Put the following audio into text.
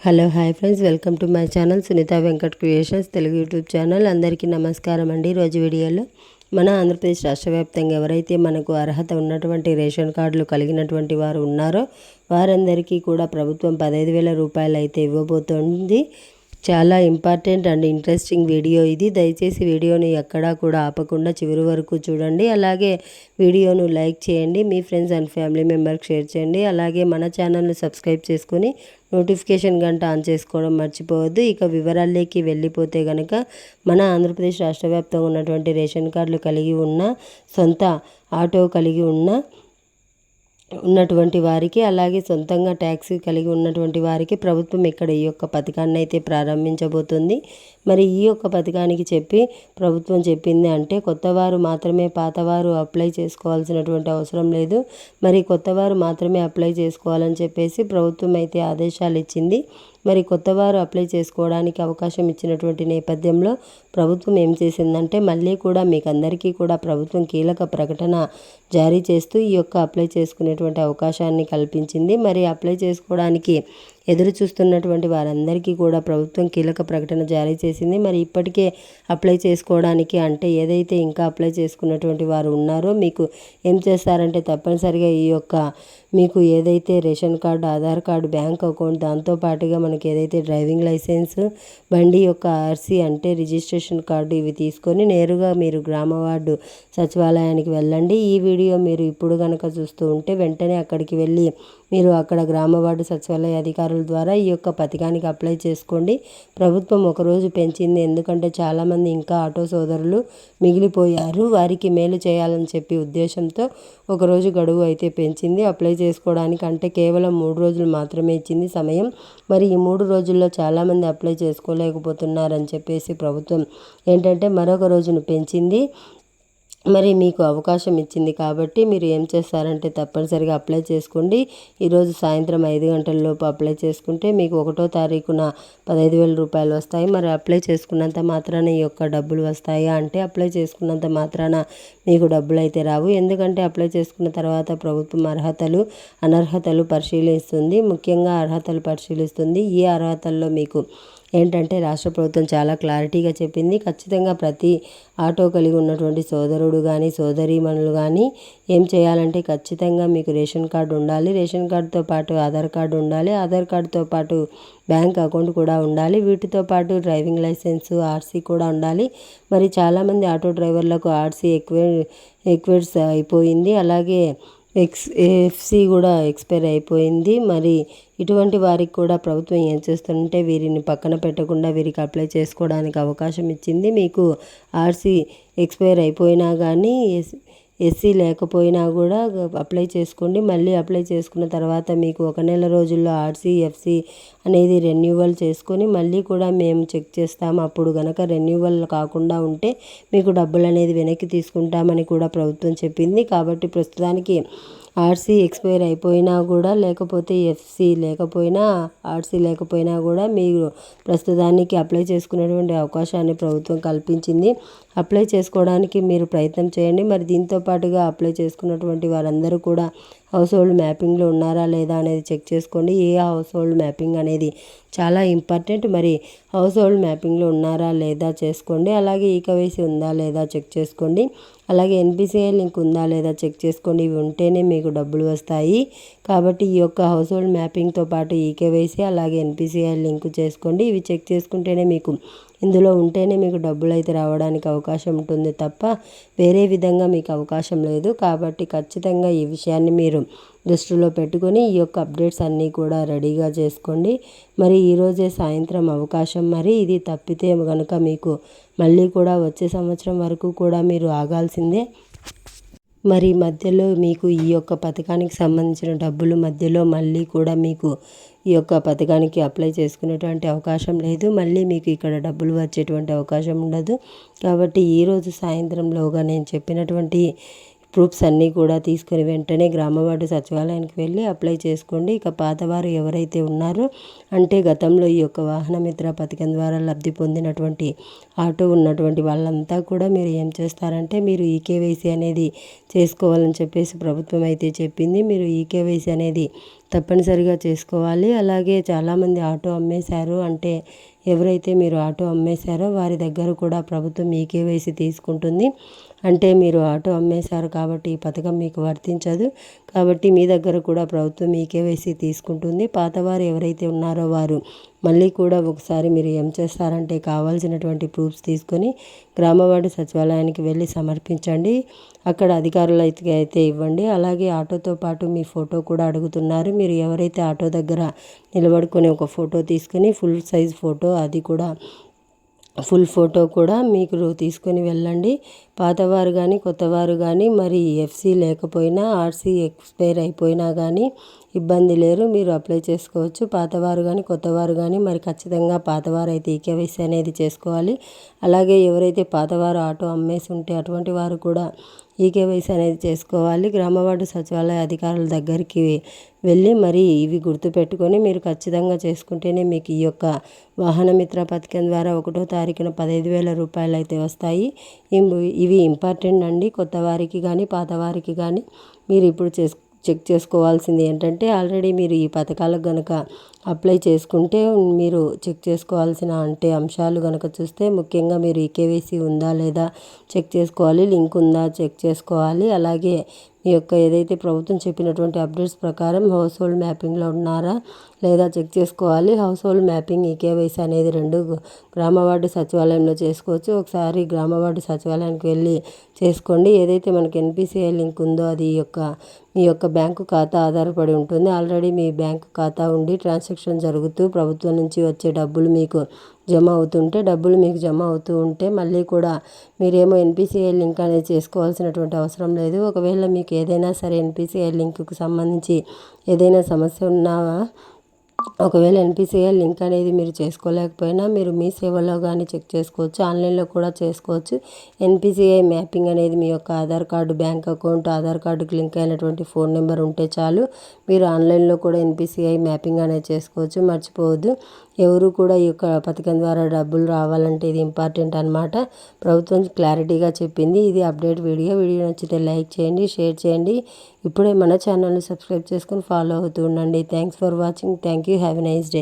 Hello hi friends, welcome to my channel Sunitha Venkat creations Telugu YouTube channel. అందరికీ నమస్కారం అండి. రోజు వీడియోలో మన ఆంధ్రప్రదేశ్ రాష్ట్ర వ్యాప్తంగా ఎవరైతే మనకు అర్హత ఉన్నటువంటి రేషన్ కార్డులు కలిగినటువంటి వారు ఉన్నారో వారందరికీ కూడా ప్రభుత్వం 15,000 రూపాయలు అయితే ఇవ్వబోతోంది. చాలా ఇంపార్టెంట్ అండ్ ఇంట్రెస్టింగ్ వీడియో ఇది. దయచేసి వీడియోని ఎక్కడా కూడా ఆపకుండా చివరి వరకు చూడండి. అలాగే వీడియోను లైక్ చేయండి, మీ ఫ్రెండ్స్ అండ్ ఫ్యామిలీ మెంబర్కి షేర్ చేయండి. అలాగే మన ఛానల్ని సబ్స్క్రైబ్ చేసుకొని నోటిఫికేషన్ గంట ఆన్ చేసుకోవడం మర్చిపోవద్దు. ఇక వివరాల్లోకి వెళ్ళిపోతే కనుక మన ఆంధ్రప్రదేశ్ రాష్ట్ర వ్యాప్తంగా ఉన్నటువంటి రేషన్ కార్డులు కలిగి ఉన్న, సొంత ఆటో కలిగి ఉన్నటువంటి వారికి, అలాగే సొంతంగా ట్యాక్సీ కలిగి ఉన్నటువంటి వారికి ప్రభుత్వం ఇక్కడ ఈ యొక్క పథకాన్ని అయితే ప్రారంభించబోతుంది. మరి ఈ యొక్క పథకానికి ప్రభుత్వం చెప్పింది అంటే కొత్తవారు మాత్రమే, పాతవారు అప్లై చేసుకోవాల్సినటువంటి అవసరం లేదు. మరి కొత్తవారు మాత్రమే అప్లై చేసుకోవాలని చెప్పేసి ప్రభుత్వం అయితే ఆదేశాలు ఇచ్చింది. మరి కొత్తవారు అప్లై చేసుకోవడానికి అవకాశం ఇచ్చినటువంటి నేపథ్యంలో ప్రభుత్వం ఏం చేసిందంటే మళ్ళీ కూడా మీకు అందరికీ కూడా ప్రభుత్వం కీలక ప్రకటన జారీ చేస్తూ ఈ యొక్క అప్లై చేసుకునేటువంటి అవకాశాన్ని కల్పించింది. మరి అప్లై చేసుకోవడానికి ఎదురు చూస్తున్నటువంటి వారందరికీ కూడా ప్రభుత్వం కీలక ప్రకటన జారీ చేసింది. మరి ఇప్పటికే అప్లై చేసుకోవడానికి అంటే ఏదైతే ఇంకా అప్లై చేసుకున్నటువంటి వారు ఉన్నారో మీకు ఏం చేస్తారంటే తప్పనిసరిగా ఈ యొక్క మీకు ఏదైతే ration card, Aadhaar card, bank account, దాంతోపాటుగా మనకి ఏదైతే డ్రైవింగ్ లైసెన్స్, బండి యొక్క ఆర్సీ అంటే రిజిస్ట్రేషన్ కార్డు, ఇవి తీసుకొని నేరుగా మీరు గ్రామ వార్డు సచివాలయానికి వెళ్ళండి. ఈ వీడియో మీరు ఇప్పుడు కనుక చూస్తూ ఉంటే వెంటనే అక్కడికి వెళ్ళి మీరు అక్కడ గ్రామ వార్డు సచివాలయ అధికారుల ద్వారా ఈ యొక్క పథకానికి అప్లై చేసుకోండి. ప్రభుత్వం ఒకరోజు పెంచింది, ఎందుకంటే చాలామంది ఇంకా ఆటో సోదరులు మిగిలిపోయారు. వారికి మేలు చేయాలని చెప్పి ఉద్దేశంతో ఒకరోజు గడువు అయితే పెంచింది అప్లై చేసుకోవడానికి. అంటే కేవలం 3 రోజులు మాత్రమే ఇచ్చింది సమయం. మరి ఈ 3 రోజుల్లో చాలామంది అప్లై చేసుకోలేకపోతున్నారని చెప్పేసి ప్రభుత్వం ఏంటంటే మరొక రోజును పెంచింది. మరి మీకు అవకాశం ఇచ్చింది కాబట్టి మీరు ఏం చేస్తారంటే తప్పనిసరిగా అప్లై చేసుకోండి. ఈరోజు సాయంత్రం 5 గంటల లోపు అప్లై చేసుకుంటే మీకు 1వ తారీఖున 15,000 రూపాయలు వస్తాయి. మరి అప్లై చేసుకున్నంత మాత్రాన ఈ యొక్క డబ్బులు వస్తాయా అంటే అప్లై చేసుకున్నంత మాత్రాన మీకు డబ్బులు అయితే రావు. ఎందుకంటే అప్లై చేసుకున్న తర్వాత ప్రభుత్వం అర్హతలు, అనర్హతలు పరిశీలిస్తుంది. ముఖ్యంగా అర్హతలు పరిశీలిస్తుంది. ఈ అర్హతల్లో మీకు ఏంటంటే రాష్ట్ర ప్రభుత్వం చాలా క్లారిటీగా చెప్పింది. ఖచ్చితంగా ప్రతి ఆటో కలిగి ఉన్నటువంటి సోదరుడు కానీ, సోదరీమణులు కానీ ఏం చేయాలంటే ఖచ్చితంగా మీకు రేషన్ కార్డు ఉండాలి. రేషన్ కార్డుతో పాటు ఆధార్ కార్డు ఉండాలి. ఆధార్ కార్డుతో పాటు బ్యాంక్ అకౌంట్ కూడా ఉండాలి. వీటితో పాటు డ్రైవింగ్ లైసెన్స్, ఆర్సీ కూడా ఉండాలి. మరి చాలామంది ఆటో డ్రైవర్లకు ఆర్సీ ఎక్స్పైర్స్ అయిపోయింది. అలాగే ఎఫ్సి కూడా ఎక్స్పైర్ అయిపోయింది. మరి ఇటువంటి వారికి కూడా ప్రభుత్వం ఏం చేస్తుందంటే వీరిని పక్కన పెట్టకుండా వీరికి అప్లై చేసుకోవడానికి అవకాశం ఇచ్చింది. మీకు ఆర్సీ ఎక్స్పైర్ అయిపోయినా కానీ, ఎస్సీ లేకపోయినా కూడా అప్లై చేసుకోండి. మళ్ళీ అప్లై చేసుకున్న తర్వాత మీకు 1 నెల రోజుల్లో ఆర్సీ, ఎఫ్సి అనేది రెన్యూవల్ చేసుకొని మళ్ళీ కూడా మేము చెక్ చేస్తాము. అప్పుడు కనుక రెన్యూవల్ కాకుండా ఉంటే మీకు డబ్బులు అనేది వెనక్కి తీసుకుంటామని కూడా ప్రభుత్వం చెప్పింది. కాబట్టి ప్రస్తుతానికి ఆర్సీ ఎక్స్పైర్ అయిపోయినా కూడా, లేకపోతే ఎఫ్సి లేకపోయినా, ఆర్సీ లేకపోయినా కూడా మీరు ప్రస్తుతానికి అప్లై చేసుకునేటువంటి అవకాశాన్ని ప్రభుత్వం కల్పించింది. అప్లై చేసుకోవడానికి మీరు ప్రయత్నం చేయండి. మరి దీంతో పాటుగా అప్లై చేసుకున్నటువంటి వారందరూ కూడా హౌస్ హోల్డ్ మ్యాపింగ్లో ఉన్నారా లేదా అనేది చెక్ చేసుకోండి. ఏ హౌస్ హోల్డ్ మ్యాపింగ్ అనేది చాలా ఇంపార్టెంట్. మరి హౌస్ హోల్డ్ మ్యాపింగ్లో ఉన్నారా లేదా చేసుకోండి. అలాగే ఈకేవైసీ ఉందా లేదా చెక్ చేసుకోండి. అలాగే ఎన్పిసిఐ లింక్ ఉందా లేదా చెక్ చేసుకోండి. ఇవి ఉంటేనే మీకు డబ్బులు వస్తాయి. కాబట్టి ఈ యొక్క హౌస్ హోల్డ్ మ్యాపింగ్తో పాటు ఈకేవైసీ అలాగే ఎన్పిసిఐ లింక్ చేసుకోండి. ఇవి చెక్ చేసుకుంటేనే మీకు, ఇందులో ఉంటేనే మీకు డబ్బులు అయితే రావడానికి అవకాశం ఉంటుంది తప్ప వేరే విధంగా మీకు అవకాశం లేదు. కాబట్టి ఖచ్చితంగా ఈ విషయాన్ని మీరు దృష్టిలో పెట్టుకొని ఈ యొక్క అప్డేట్స్ అన్నీ కూడా రెడీగా చేసుకోండి. మరి ఈరోజే సాయంత్రం అవకాశం. మరి ఇది తప్పితే కనుక మీకు మళ్ళీ కూడా వచ్చే సంవత్సరం వరకు కూడా మీరు ఆగాల్సిందే. మరి మధ్యలో మీకు ఈ యొక్క పథకానికి సంబంధించిన డబ్బులు మధ్యలో మళ్ళీ కూడా మీకు ఈ యొక్క పథకానికి అప్లై చేసుకునేటువంటి అవకాశం లేదు. మళ్ళీ మీకు ఇక్కడ డబ్బులు వచ్చేటువంటి అవకాశం ఉండదు. కాబట్టి ఈరోజు సాయంత్రంలోగా నేను చెప్పినటువంటి ప్రూఫ్స్ అన్నీ కూడా తీసుకొని వెంటనే గ్రామ వార్డు సచివాలయానికి వెళ్ళి అప్లై చేసుకోండి. ఇక పాతవారు ఎవరైతే ఉన్నారో అంటే గతంలో ఈ యొక్క వాహన మిత్ర పథకం ద్వారా లబ్ధి పొందినటువంటి ఆటో ఉన్నటువంటి వాళ్ళంతా కూడా మీరు ఏం చేస్తారంటే మీరు ఈకేవైసీ అనేది చేసుకోవాలని చెప్పేసి ప్రభుత్వం అయితే చెప్పింది. మీరు ఈకేవైసీ అనేది తప్పనిసరిగా చేసుకోవాలి. అలాగే చాలామంది ఆటో అమ్మేశారు అంటే ఎవరైతే మీరు ఆటో అమ్మేశారో వారి దగ్గర కూడా ప్రభుత్వం ఈ కేవైసీ తీసుకుంటుంది. అంటే మీరు ఆటో అమ్మేశారు కాబట్టి ఈ పథకం మీకు వర్తించదు. కాబట్టి మీ దగ్గర కూడా ప్రభుత్వం ఈ కేవైసీ తీసుకుంటుంది. పాతవారు ఎవరైతే ఉన్నారో వారు మళ్ళీ కూడా ఒకసారి మీరు ఏం చేస్తారంటే కావాల్సినటువంటి ప్రూఫ్స్ తీసుకొని గ్రామవార్డు సచివాలయానికి వెళ్ళి సమర్పించండి. అక్కడ అధికారులు అయితే ఇవ్వండి. అలాగే ఆటోతో పాటు మీ ఫోటో కూడా అడుగుతున్నారు. మీరు ఎవరైతే ఆటో దగ్గర నిలబడుకొని ఒక ఫోటో తీసుకొని ఫుల్ సైజ్ ఫోటో అది కూడా ఫుల్ ఫోటో కూడా మీకు తీసుకొని వెళ్ళండి. పాతవారు కానీ కొత్తవారు కానీ మరి ఎఫ్సి లేకపోయినా ఆర్సీ ఎక్స్పైర్ అయిపోయినా కానీ ఇబ్బంది లేరు, మీరు అప్లై చేసుకోవచ్చు. పాతవారు కానీ కొత్తవారు కానీ మరి ఖచ్చితంగా పాతవారు అయితే ఈ కేవైసీ అనేది చేసుకోవాలి. అలాగే ఎవరైతే పాతవారు ఆటో అమ్మేసి ఉంటే అటువంటి వారు కూడా ఈ కేవైసీ అనేది చేసుకోవాలి. గ్రామవార్డు సచివాలయ అధికారుల దగ్గరికి వెళ్ళి మరి ఇవి గుర్తుపెట్టుకొని మీరు ఖచ్చితంగా చేసుకుంటేనే మీకు ఈ యొక్క వాహన మిత్ర పథకం ద్వారా 1వ తారీఖున 15,000 రూపాయలు అయితే వస్తాయి. ఇవి ఇంపార్టెంట్ అండి. కొత్త వారికి కానీ పాతవారికి కానీ మీరు ఇప్పుడు చెక్ చేసుకోవాల్సింది ఏంటంటే ఆల్రెడీ మీరు ఈ పథకాలకు కనుక అప్లై చేసుకుంటే మీరు చెక్ చేసుకోవాల్సిన అంశాలు కనుక చూస్తే ముఖ్యంగా మీరు ఈ కేవైసీ ఉందా లేదా చెక్ చేసుకోవాలి, లింక్ ఉందా చెక్ చేసుకోవాలి. అలాగే మీ యొక్క ఏదైతే ప్రభుత్వం చెప్పినటువంటి అప్డేట్స్ ప్రకారం హౌస్ హోల్డ్ మ్యాపింగ్లో ఉన్నారా లేదా చెక్ చేసుకోవాలి. హౌస్ హోల్డ్ మ్యాపింగ్ ఈ కేవైసీ అనేది 2 గ్రామవార్డు సచివాలయంలో చేసుకోవచ్చు. ఒకసారి గ్రామవార్డు సచివాలయానికి వెళ్ళి చేసుకోండి. ఏదైతే మనకి ఎన్పిసిఐ లింక్ ఉందో అది మీ యొక్క బ్యాంకు ఖాతా ఆధారపడి ఉంటుంది. ఆల్రెడీ మీ బ్యాంకు ఖాతా ఉండి ట్రాన్సాక్షన్ జరుగుతూ ప్రభుత్వం నుంచి వచ్చే డబ్బులు మీకు జమ అవుతూ ఉంటే మళ్ళీ కూడా మీరేమో ఎన్పిసిఐ లింక్ అనేది చేసుకోవాల్సినటువంటి అవసరం లేదు. ఒకవేళ మీకు ఏదైనా సరే ఎన్పిసిఐ లింక్కు సంబంధించి ఏదైనా సమస్య ఉన్నా ఒకవేళ ఎన్పిసిఐ లింక్ అనేది మీరు చేసుకోలేకపోయినా మీరు మీ సేవలో కానీ చెక్ చేసుకోవచ్చు, ఆన్లైన్లో కూడా చేసుకోవచ్చు. ఎన్పిసిఐ మ్యాపింగ్ అనేది మీ యొక్క Aadhaar card, bank account, Aadhaar కార్డుకి లింక్ అయినటువంటి ఫోన్ నెంబర్ ఉంటే చాలు మీరు ఆన్లైన్లో కూడా ఎన్పిసిఐ మ్యాపింగ్ అనేది చేసుకోవచ్చు. మర్చిపోవద్దు, ఎవరు కూడా ఈ యొక్క పథకం ద్వారా డబ్బులు రావాలంటే ఇది ఇంపార్టెంట్ అనమాట. ప్రభుత్వం క్లారిటీగా చెప్పింది. ఇది అప్డేట్ వీడియో నచ్చితే లైక్ చేయండి, షేర్ చేయండి. ఇప్పుడే మన ఛానల్ని సబ్స్క్రైబ్ చేసుకొని ఫాలో అవుతూ ఉండండి. Thanks for watching. Thank you. Have a nice day.